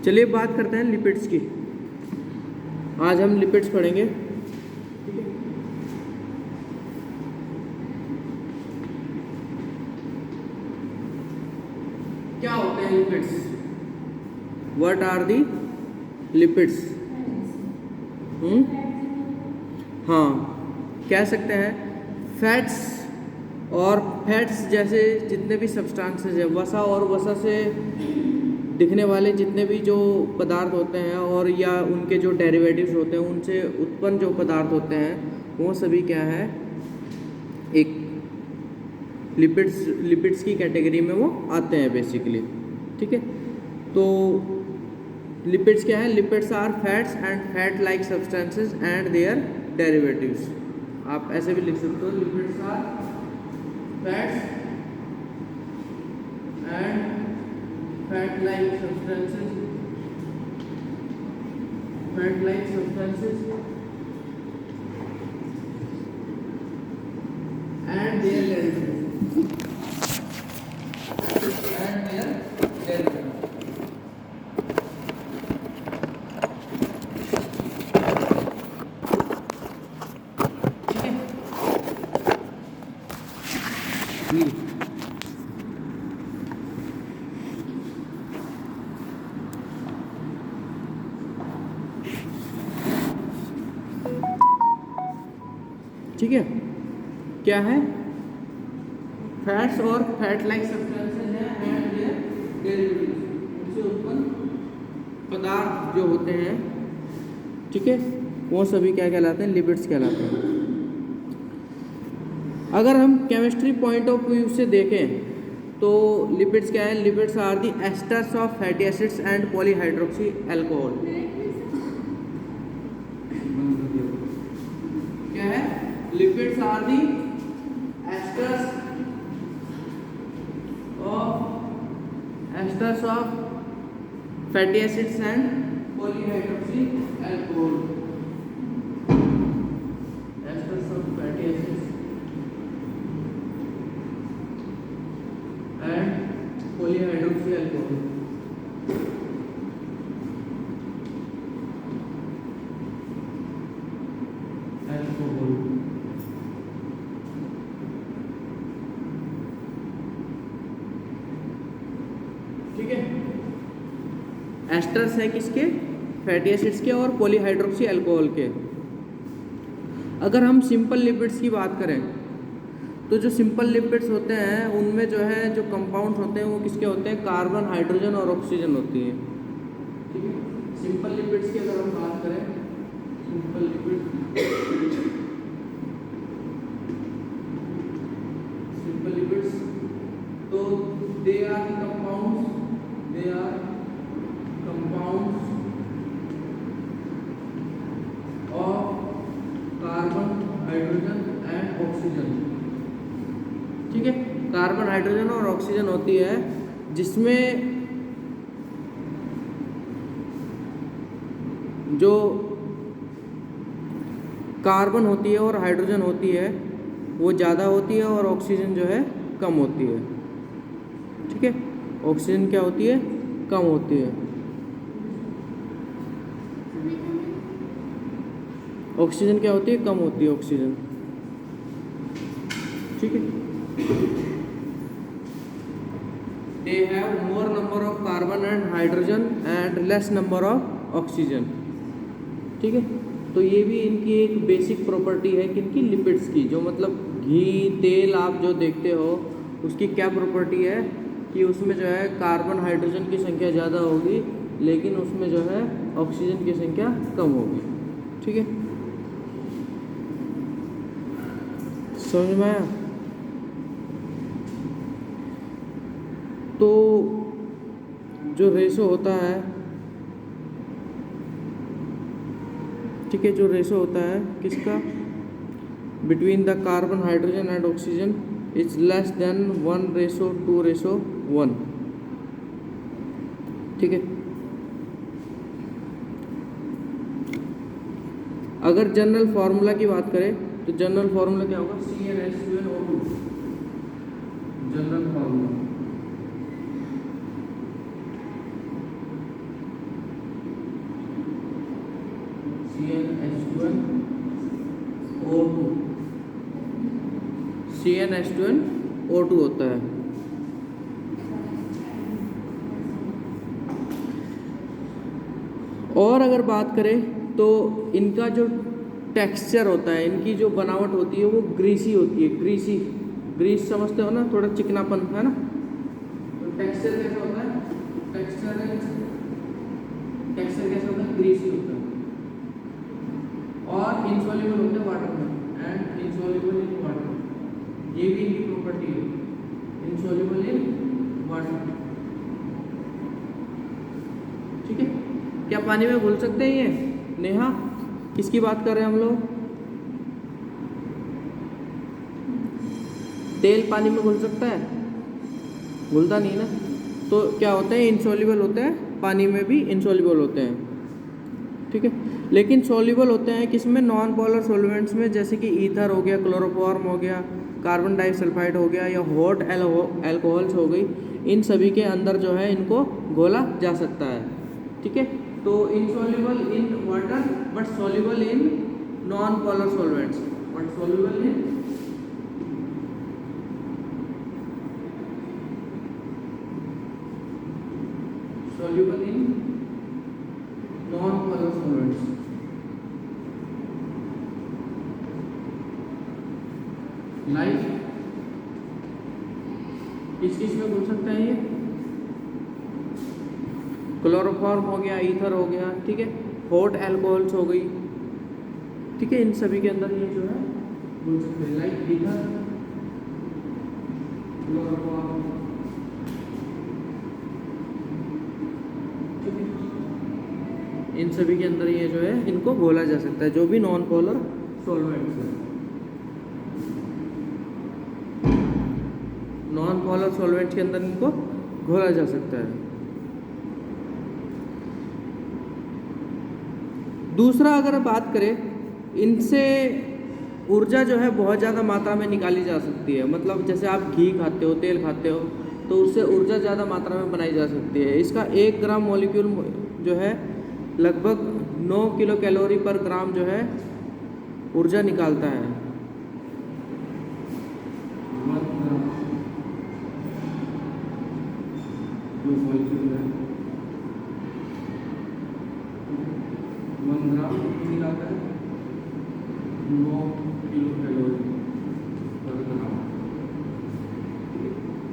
चलिए बात करते हैं लिपिड्स की। आज हम लिपिड्स पढ़ेंगे। ठीक है, क्या होते हैं lipids? What are the lipids? हाँ, कह सकते हैं फैट्स और फैट्स जैसे जितने भी सब्सटेंसेस हैं, वसा और वसा से दिखने वाले जितने भी जो पदार्थ होते हैं और या उनके जो डेरिवेटिव्स होते हैं, उनसे उत्पन्न जो पदार्थ होते हैं, वो सभी क्या है, एक लिपिड्स की कैटेगरी में वो आते हैं बेसिकली। ठीक है, तो लिपिड्स क्या है? Lipids are fats and fat like substances and their derivatives. आप ऐसे भी लिख सकते हो, lipids are fats and fat like substances and their derivatives ठीक है, क्या है? फैट्स और फैट लाइक सब्सटेंसेस हैं एंड देयर डेरिवेटिव्स, उनसे उत्पन्न पदार्थ जो होते हैं, ठीक है, वो सभी क्या कहलाते हैं? लिपिड्स कहलाते हैं। अगर हम केमिस्ट्री पॉइंट ऑफ व्यू से देखें तो लिपिड्स क्या है? Lipids are the esters of fatty acids and polyhydroxy alcohol. क्या है? Lipids are the esters of fatty acids and polyhydroxy alcohol. Esters of fatty acids and polyhydroxy alcohol. ठीक है, asters है किसके? फैटी एसिड्स के और पॉलीहाइड्रोक्सी अल्कोहल के। अगर हम सिंपल लिपिड्स की बात करें तो जो सिंपल लिपिड्स होते हैं उनमें जो है जो कंपाउंड्स होते हैं वो किसके होते हैं? कार्बन, हाइड्रोजन और ऑक्सीजन होती है। ठीक है, सिंपल लिपिड्स की अगर हम बात करें, सिंपल लिपिड्स तो they are compounds of carbon, hydrogen and oxygen. ठीक है, कार्बन, हाइड्रोजन और ऑक्सीजन होती है, जिसमें जो कार्बन होती है और हाइड्रोजन होती है वो ज़्यादा होती है और ऑक्सीजन जो है कम होती है। ठीक है, ऑक्सीजन क्या होती है? कम होती है। ऑक्सीजन क्या होती है? कम होती है ऑक्सीजन। ठीक है, they have more number of carbon and hydrogen and less number of oxygen। ठीक है, तो ये भी इनकी एक बेसिक प्रॉपर्टी है किनकी? लिपिड्स की। जो मतलब घी, तेल आप जो देखते हो उसकी क्या प्रॉपर्टी है कि उसमें जो है कार्बन, हाइड्रोजन की संख्या ज़्यादा होगी लेकिन उसमें जो है ऑक्सीजन की संख्या कम होगी। ठीक है, समझ में आया? तो जो रेशो होता है, ठीक है, जो रेशो होता है किसका? Between the carbon, hydrogen and oxygen is less than 1:2:1। ठीक है, अगर जनरल फार्मूला की बात करें तो जनरल फार्मूला क्या होगा? CnH2nO2। General formula CnH2nO2 CnH2nO2 होता है। और अगर बात करें तो इनका जो टेक्सचर होता है, इनकी जो बनावट होती है वो ग्रीसी होती है। ग्रीस समझते हो ना, थोड़ा चिकनापन है ना। तो टेक्सचर कैसा होता है? टेक्सचर कैसा होता है? ग्रीसी होता है। और इनसॉल्युबल होते हैं वाटर में, एंड इनसॉल्युबल इन वाटर, ये भी इनकी प्रॉपर्टी है, इनसॉल्युबल इन वाटर। ठीक है, क्या पानी में घुल सकते हैं ये? नेहा, किसकी बात कर रहे हैं हम लोग? तेल पानी में घुल सकता है? घुलता नहीं ना। तो क्या होते हैं? इनसॉल्युबल होते हैं, पानी में भी इनसॉल्युबल होते हैं। ठीक है, लेकिन सॉल्युबल होते हैं किसमें? नॉन पोलर सॉल्वेंट्स में, जैसे कि ईथर हो गया, क्लोरोफॉर्म हो गया, कार्बन डाइसल्फाइड हो गया, या हॉट एल्कोहल्स हो गई। इन सभी के अंदर जो है इनको घोला जा सकता है। ठीक है, तो insoluble in water but soluble in non polar solvents, but soluble in non polar solvents. Like किस में घुल सकता है ये? क्लोरोफॉर्म हो गया, ईथर हो गया, ठीक है, हॉट एल्कोहल्स हो गई। ठीक है, इन सभी के अंदर ये जो है घुल सकते हैं, लाइक ईथर, क्लोरोफॉर्म। ठीक है, इन सभी के अंदर ये जो है इनको घोला जा सकता है, जो भी नॉन पोलर सॉल्वेंट्स है। नॉन पोलर सॉल्वेंट्स के अंदर इनको घोला जा सकता है। दूसरा, अगर बात करें, इनसे ऊर्जा जो है बहुत ज़्यादा मात्रा में निकाली जा सकती है। मतलब जैसे आप घी खाते हो, तेल खाते हो, तो उससे ऊर्जा ज़्यादा मात्रा में बनाई जा सकती है। इसका 1 ग्राम मॉलिक्यूल जो है लगभग 9 किलो कैलोरी पर ग्राम जो है ऊर्जा निकालता है।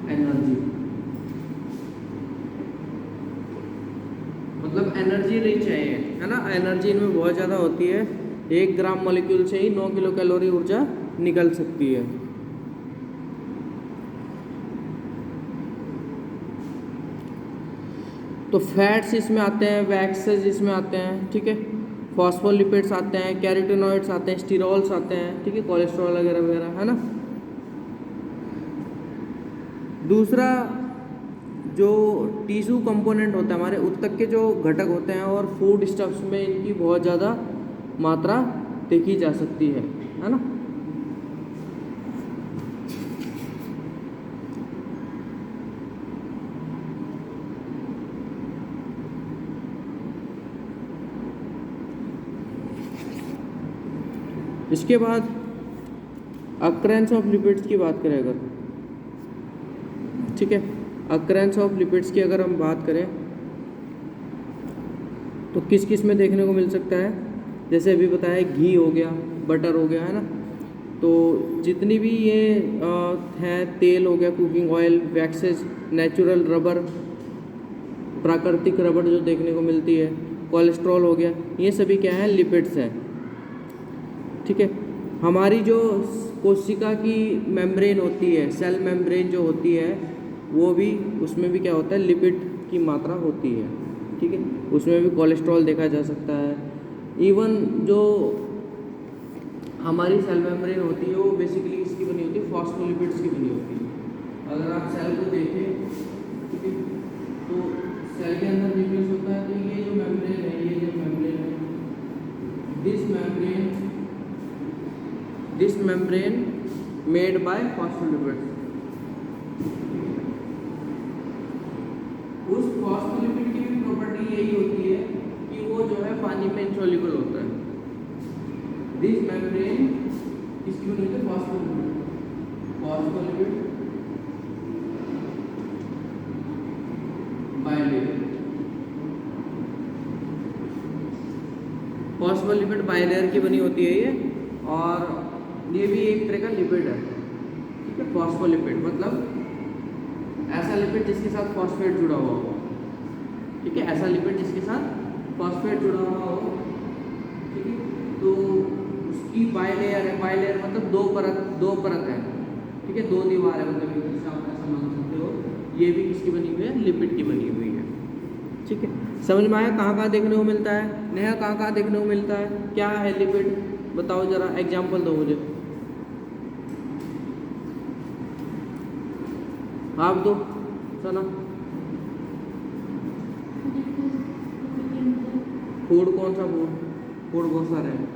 एनर्जी मतलब एनर्जी रिच है ना। एनर्जी इनमें बहुत ज़्यादा होती है। 1 ग्राम मॉलिक्यूल से ही 9 किलो कैलोरी ऊर्जा निकल सकती है। तो फैट्स इसमें आते हैं, वैक्सेस इसमें आते हैं, ठीक है, फॉस्फोलिपिड्स आते हैं, कैरोटिनॉइड्स आते हैं, स्टीरोल्स आते हैं, ठीक है, कोलेस्ट्रॉल वगैरह वगैरह, है ना। दूसरा, जो टिश्यू कंपोनेंट होता है, हमारे ऊतक के जो घटक होते हैं और फूड स्टफ्स में इनकी बहुत ज़्यादा मात्रा देखी जा सकती है ना। इसके बाद अक्रेंस ऑफ लिपिड्स की बात करें अगर, ठीक है, अक्रेंस ऑफ लिपिड्स की अगर हम बात करें तो किस किस में देखने को मिल सकता है? जैसे अभी बताया, घी हो गया, बटर हो गया, है ना। तो जितनी भी ये हैं, तेल हो गया, cooking oil, waxes, natural rubber, प्राकृतिक रबर जो देखने को मिलती है, कोलेस्ट्रॉल हो गया, ये सभी क्या है? लिपिड्स हैं। ठीक है, हमारी जो कोशिका की मेम्ब्रेन होती है, सेल मेम्ब्रेन जो होती है, वो भी, उसमें भी क्या होता है? लिपिड की मात्रा होती है। ठीक है, उसमें भी कोलेस्ट्रॉल देखा जा सकता है। इवन जो हमारी सेल मेम्ब्रेन होती है वो बेसिकली किसकी बनी होती है? फॉस्फोलिपिड्स की बनी होती है। अगर आप सेल को देखें, ठीक है, तो सेल के अंदर न्यूक्लियस होता है, तो ये जो मेम्ब्रेन है, ये जो मेम्ब्रेन है, this membrane made by phospholipids. उस फॉस्फोलिपिड की भी प्रॉपर्टी यही होती है कि वो जो है पानी में इंसॉल्युबल होता है। दिस मेम्ब्रेन किसकी बनी होती है? Phospholipid, phospholipid bilayer, phospholipid bilayer की बनी होती है ये, और ये भी एक तरह का लिपिड है, ठीक है। फॉस्फोलिपिड मतलब ऐसा लिपिड जिसके साथ फॉस्फेट जुड़ा हुआ हो, ठीक है, ऐसा लिपिड जिसके साथ फॉस्फेट जुड़ा हुआ हो, ठीक है। तो उसकी बाइलेयर है, बाइलेयर मतलब दो परत है, ठीक है, दो दीवार है, मतलब एक तरह से आप ऐसा मान सकते हो। ये भी किसकी बनी हुई है? लिपिड की बनी हुई है, ठीक है। समझ में आया कहाँ कहाँ देखने को मिलता है? नेहा कहाँ कहाँ देखने को मिलता है? क्या है लिपिड? बताओ जरा, एग्जाम्पल दो मुझे, आप दो सना। फूड कौन सा? फूड फूड बहुत सारे हैं।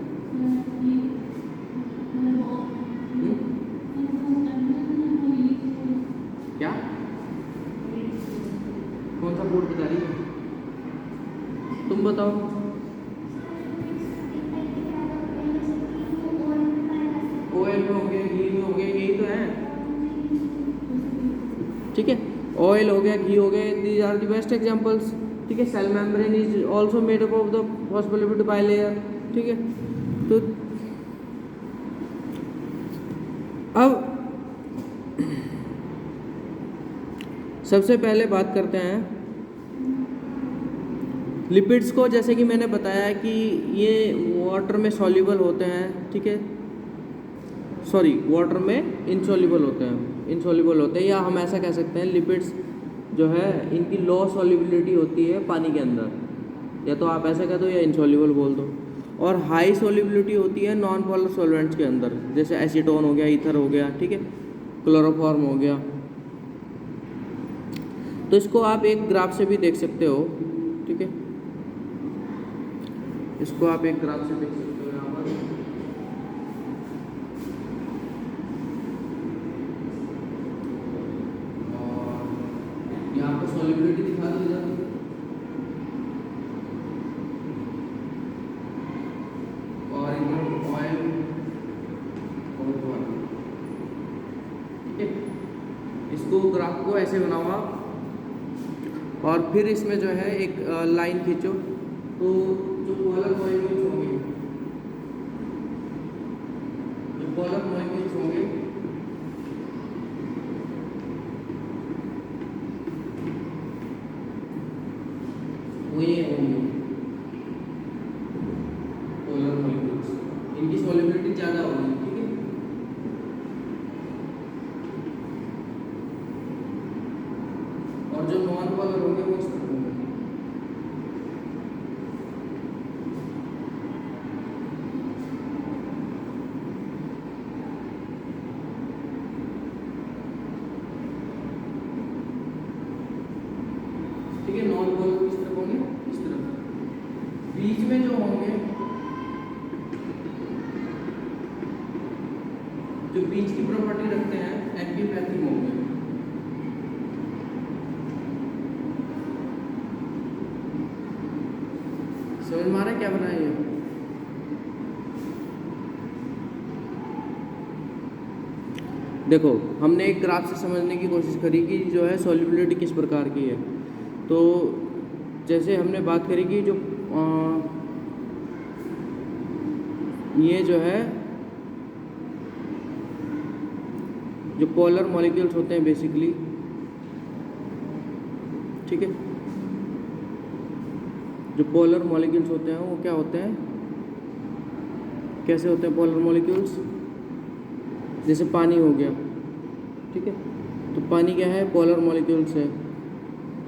क्या कौन सा फूड बता रही है? तुम बताओ। ऑयल में हो गया, घी में हो गया, यही तो है, ठीक है। ऑयल हो गया, घी हो गया, these are the best examples, ठीक है। Cell membrane is also made up of the phospholipid bilayer, ठीक है। तो अब सबसे पहले बात करते हैं लिपिड्स को। जैसे कि मैंने बताया कि ये वाटर में सॉल्युबल होते हैं, ठीक है, सॉरी वाटर में इनसॉल्युबल होते हैं, या हम ऐसा कह सकते हैं लिपिड्स जो है इनकी लो सॉल्युबिलिटी होती है पानी के अंदर, या तो आप ऐसा कह दो या इनसॉल्युबल बोल दो, और हाई सॉल्युबिलिटी होती है नॉन पोलर सॉल्वेंट्स के अंदर, जैसे एसीटोन हो गया, ईथर हो गया, ठीक है, क्लोरोफॉर्म हो गया। तो इसको आप एक ग्राफ से भी देख सकते हो, ठीक है, इसको आप एक ग्राफ से देख सकते हो यहाँ पर। और यहाँ पर सॉल्युबिलिटी दिखा दी जाती है, और इधर ऑयल और वाटर, ठीक है। इसको ग्राफ को ऐसे बनाओ आप, और फिर इसमें जो है एक लाइन खींचो, तो जो पोलर मॉलिक्यूल्स होंगे, वो ये होंगे पोलर मॉलिक्यूल्स, इनकी सॉल्युबिलिटी ज़्यादा होगी, ठीक है। और जो नॉन पोलर होंगे वो इस तरह होंगे, ठीक है। नॉन पोलर किस तरह होंगे? इस तरह। बीच में जो होंगे, जो बीच की प्रॉपर्टी रखते हैं, एक्विपैथिक होंगे, समझ में आ रहा है क्या बनाया ये? देखो, हमने एक ग्राफ से समझने की कोशिश करी कि जो है सॉल्युबिलिटी किस प्रकार की है। तो जैसे हमने बात करी कि जो ये जो है जो पोलर मॉलिक्यूल्स होते हैं बेसिकली, ठीक है, जो पोलर मॉलिक्यूल्स होते हैं वो क्या होते हैं, कैसे होते हैं पोलर मॉलिक्यूल्स? जैसे पानी हो गया, ठीक है, तो पानी क्या है? पोलर मॉलिक्यूल्स है,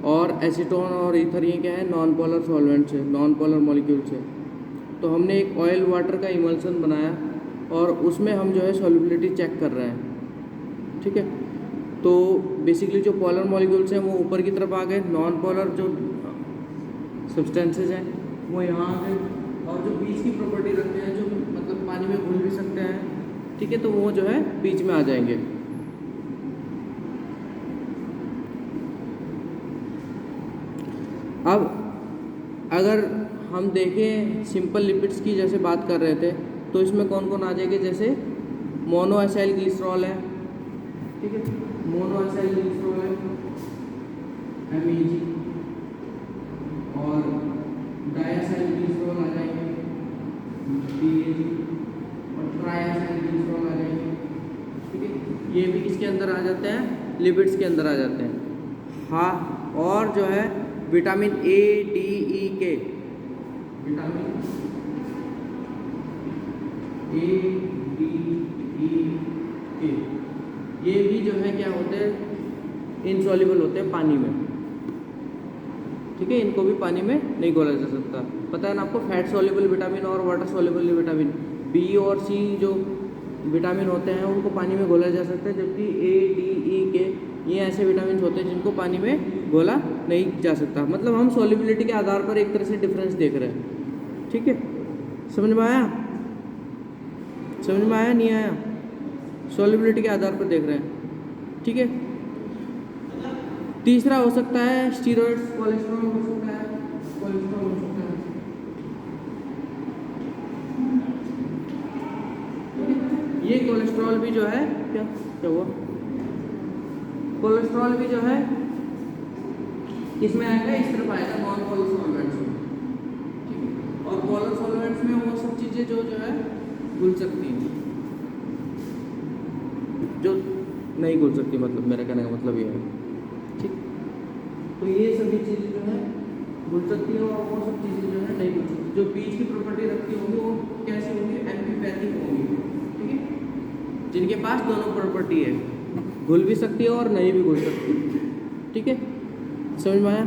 और एसीटोन और ईथर ये क्या है? नॉन पोलर सॉल्वेंट्स है, नॉन पोलर मॉलिक्यूल्स है। तो हमने एक ऑयल वाटर का इमल्सन बनाया, और उसमें हम जो है सॉल्युबिलिटी चेक कर रहे हैं, ठीक है। तो बेसिकली जो पोलर मॉलिक्यूल्स हैं वो ऊपर की तरफ आ गए, नॉन पोलर जो सब्सटेंसेज हैं वो यहाँ आ गए, और जो बीच की प्रॉपर्टी रखते हैं, जो मतलब पानी में घुल भी सकते हैं, ठीक है, तो वो जो है बीच में आ जाएंगे। अब अगर हम देखें सिंपल लिपिड्स की, जैसे बात कर रहे थे, तो इसमें कौन कौन आ जाएंगे, जैसे मोनोएसाइल ग्लिसरॉल है, ठीक है, मोनोएसाइल ग्लिसरॉल है MEG, और डायएसाइल ग्लिसरॉल आ जाएंगे DAG, और ट्राइएसाइल ग्लिसरॉल आ जाएंगे, ठीक है। ये भी किसके अंदर आ जाते हैं, लिपिड्स के अंदर आ जाते हैं। हाँ, और जो है vitamin A, D, E, K, vitamin A, D, E, K, ये भी जो है क्या होते हैं, इनसॉल्युबल होते हैं पानी में, ठीक है। इनको भी पानी में नहीं घोला जा सकता। पता है ना आपको, फैट सॉल्युबल विटामिन और वाटर सॉल्युबल विटामिन B और C जो विटामिन होते हैं उनको पानी में घोला जा सकता है, जबकि A, D, E, K ये ऐसे विटामिन होते हैं जिनको पानी में घोला नहीं जा सकता। मतलब हम सॉल्युबिलिटी के आधार पर एक तरह से डिफरेंस देख रहे हैं, ठीक है। समझ में आया, समझ में आया, नहीं आया? सॉल्युबिलिटी के आधार पर देख रहे हैं, ठीक है। तीसरा हो सकता है स्टीरॉइड्स, कोलेस्ट्रॉल हो सकता है, कोलेस्ट्रॉल हो सकता है, ये कोलेस्ट्रॉल भी जो है क्या क्या हुआ, कोलेस्ट्रॉल भी जो है किसमें आएगा, इस तरफ आएगा, नॉन पोलर सॉल्वेंट्स में, ठीक है। और पोलर सॉल्वेंट्स में वो सब चीज़ें जो है घुल सकती हैं, जो नहीं घुल सकती, मतलब मेरा कहने का मतलब ये है, ठीक। तो ये सभी चीज़ें जो है घुल सकती है, और वो सब चीज़ें जो है नहीं घुल सकती। जो बीच की प्रॉपर्टी रखती होंगी वो कैसी होंगी, एम्फीपैथिक होंगी, ठीक है, जिनके पास दोनों प्रॉपर्टी है, घुल भी सकती है और नहीं भी घुल सकती, ठीक है। समझ में आया?